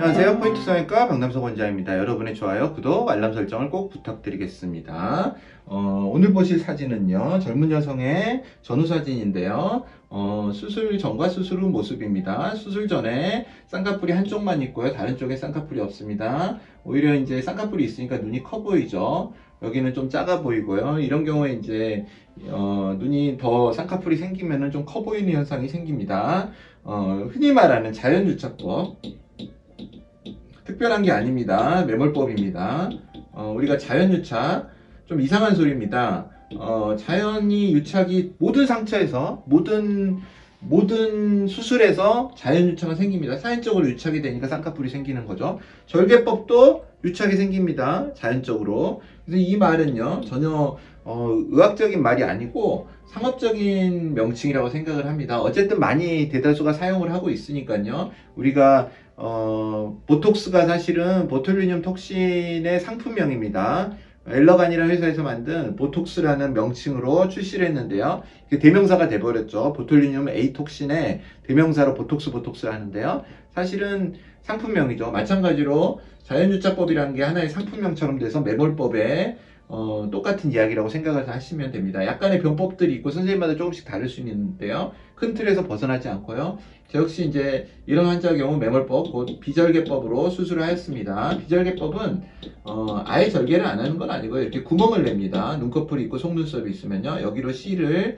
안녕하세요. 포인트 성형외과 박남석 원장입니다. 여러분의 좋아요, 구독, 알람 설정을 꼭 부탁드리겠습니다. 오늘 보실 사진은요, 젊은 여성의 전후 사진인데요. 수술 전과 수술 후 모습입니다. 수술 전에 쌍꺼풀이 한쪽만 있고요. 다른 쪽에 쌍꺼풀이 없습니다. 오히려 이제 쌍꺼풀이 있으니까 눈이 커 보이죠. 여기는 좀 작아 보이고요. 이런 경우에 이제 눈이 더 쌍꺼풀이 생기면은 좀 커 보이는 현상이 생깁니다. 흔히 말하는 자연유착법. 특별한 게 아닙니다. 매몰법입니다. 우리가 자연유착, 좀 이상한 소리입니다. 자연이 유착이 모든 상처에서, 모든 수술에서 자연유착은 생깁니다. 사인적으로 유착이 되니까 쌍꺼풀이 생기는 거죠. 절개법도 유착이 생깁니다. 자연적으로. 그래서 이 말은요, 전혀 의학적인 말이 아니고 상업적인 명칭이라고 생각을 합니다. 어쨌든 많이 대다수가 사용을 하고 있으니까요. 우리가 보톡스가 사실은 보툴리늄 톡신의 상품명입니다. 엘러간이라는 회사에서 만든 보톡스라는 명칭으로 출시를 했는데요. 대명사가 돼버렸죠. 보툴리늄 A 톡신의 대명사로 보톡스를 하는데요. 사실은 상품명이죠. 마찬가지로 자연유착법이라는 게 하나의 상품명처럼 돼서 매몰법에 똑같은 이야기라고 생각을 하시면 됩니다. 약간의 변법들이 있고 선생님마다 조금씩 다를 수 있는데요. 큰 틀에서 벗어나지 않고요. 저 역시 이제 이런 환자의 경우 매몰법, 곧 비절개법으로 수술을 하였습니다. 비절개법은 아예 절개를 안 하는 건 아니고요. 이렇게 구멍을 냅니다. 눈꺼풀이 있고 속눈썹이 있으면요. 여기로 실을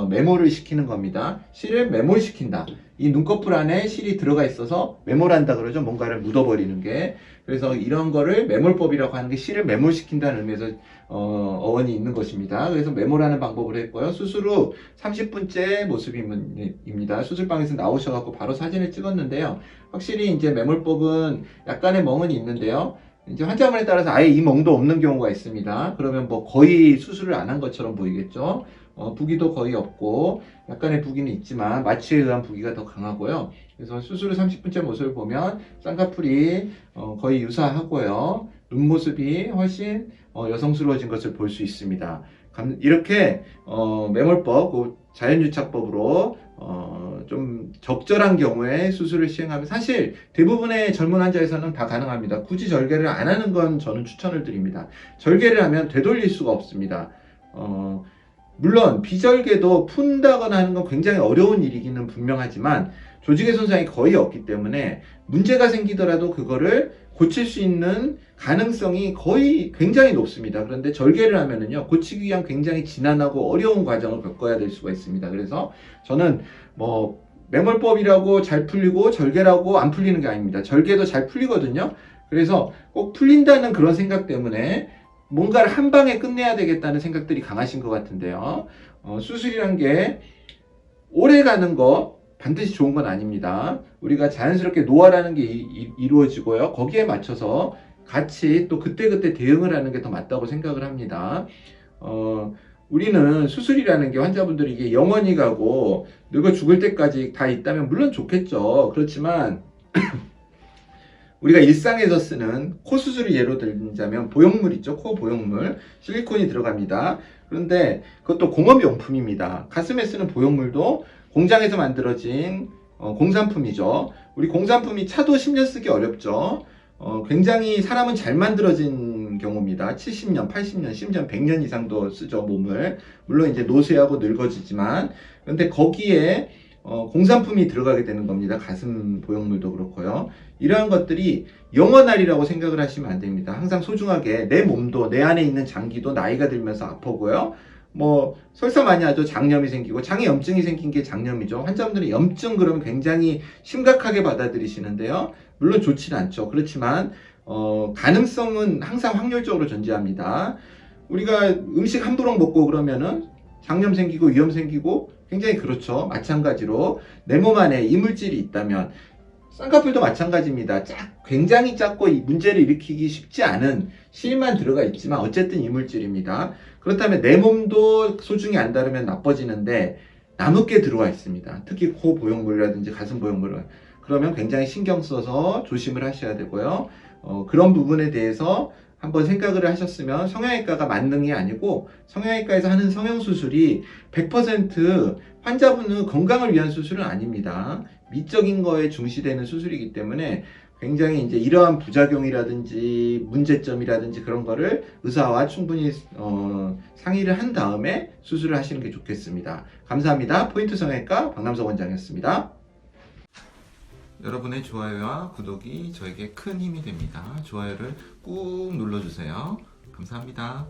메모를 시키는 겁니다. 실을 메몰시킨다. 이 눈꺼풀 안에 실이 들어가 있어서 메몰한다 그러죠. 뭔가를 묻어버리는 게. 그래서 이런 거를 메몰법이라고 하는 게 실을 메몰시킨다는 의미에서 어원이 있는 것입니다. 그래서 메몰하는 방법을 했고요. 수술 후 30분째 모습입니다. 수술방에서 나오셔갖고 바로 사진을 찍었는데요. 확실히 이제 메몰법은 약간의 멍은 있는데요. 이제 환자분에 따라서 아예 이 멍도 없는 경우가 있습니다. 그러면 뭐 거의 수술을 안 한 것처럼 보이겠죠. 부기도 거의 없고 약간의 부기는 있지만 마취에 의한 부기가 더 강하고요. 그래서 수술 후 30분째 모습을 보면 쌍꺼풀이 거의 유사하고요. 눈 모습이 훨씬 여성스러워진 것을 볼 수 있습니다. 이렇게 매몰법, 자연유착법으로 좀 적절한 경우에 수술을 시행하면 사실 대부분의 젊은 환자에서는 다 가능합니다. 굳이 절개를 안 하는 건 저는 추천을 드립니다. 절개를 하면 되돌릴 수가 없습니다. 물론 비절개도 푼다거나 하는 건 굉장히 어려운 일이기는 분명하지만 조직의 손상이 거의 없기 때문에 문제가 생기더라도 그거를 고칠 수 있는 가능성이 거의 굉장히 높습니다. 그런데 절개를 하면은요, 고치기 위한 굉장히 지난하고 어려운 과정을 겪어야 될 수가 있습니다. 그래서 저는 매몰법이라고 잘 풀리고 절개라고 안 풀리는 게 아닙니다. 절개도 잘 풀리거든요. 그래서 꼭 풀린다는 그런 생각 때문에 뭔가를 한 방에 끝내야 되겠다는 생각들이 강하신 것 같은데요. 수술이란 게 오래 가는 거 반드시 좋은 건 아닙니다. 우리가 자연스럽게 노화라는 게 이루어지고요. 거기에 맞춰서 같이 또 그때그때 대응을 하는 게 더 맞다고 생각을 합니다. 우리는 수술이라는 게 환자분들이 이게 영원히 가고 늙어 죽을 때까지 다 있다면 물론 좋겠죠. 그렇지만 우리가 일상에서 쓰는 코 수술을 예로 들자면 보형물 있죠. 코 보형물. 실리콘이 들어갑니다. 그런데 그것도 공업용품입니다. 가슴에 쓰는 보형물도 공장에서 만들어진 공산품이죠. 우리 공산품이 차도 10년 쓰기 어렵죠. 굉장히 사람은 잘 만들어진 경우입니다. 70년, 80년, 심지어 100년 이상도 쓰죠, 몸을. 물론 이제 노쇠하고 늙어지지만. 그런데 거기에 공산품이 들어가게 되는 겁니다. 가슴 보형물도 그렇고요. 이러한 것들이 영원하리라고 생각을 하시면 안 됩니다. 항상 소중하게 내 몸도 내 안에 있는 장기도 나이가 들면서 아프고요. 설사 많이 하죠. 장염이 생기고 장에 염증이 생긴 게 장염이죠. 환자분들은 염증 그러면 굉장히 심각하게 받아들이시는데요. 물론 좋지는 않죠. 그렇지만 가능성은 항상 확률적으로 존재합니다. 우리가 음식 한 부럭 먹고 그러면은 장염 생기고 위염 생기고 굉장히 그렇죠. 마찬가지로 내 몸 안에 이물질이 있다면 쌍꺼풀도 마찬가지입니다. 굉장히 작고 이 문제를 일으키기 쉽지 않은 실만 들어가 있지만 어쨌든 이물질입니다. 그렇다면 내 몸도 소중히 안 다루면 나빠지는데 남은 게 들어와 있습니다. 특히 코 보형물이라든지 가슴 보형물은 그러면 굉장히 신경 써서 조심을 하셔야 되고요. 그런 부분에 대해서 한번 생각을 하셨으면 성형외과가 만능이 아니고 성형외과에서 하는 성형수술이 100% 환자분의 건강을 위한 수술은 아닙니다. 미적인 거에 중시되는 수술이기 때문에 굉장히 이제 이러한 부작용이라든지 문제점이라든지 그런 거를 의사와 충분히 상의를 한 다음에 수술을 하시는 게 좋겠습니다. 감사합니다. 포인트 성형외과 박남석 원장이었습니다. 여러분의 좋아요와 구독이 저에게 큰 힘이 됩니다. 좋아요를 꾹 눌러주세요. 감사합니다.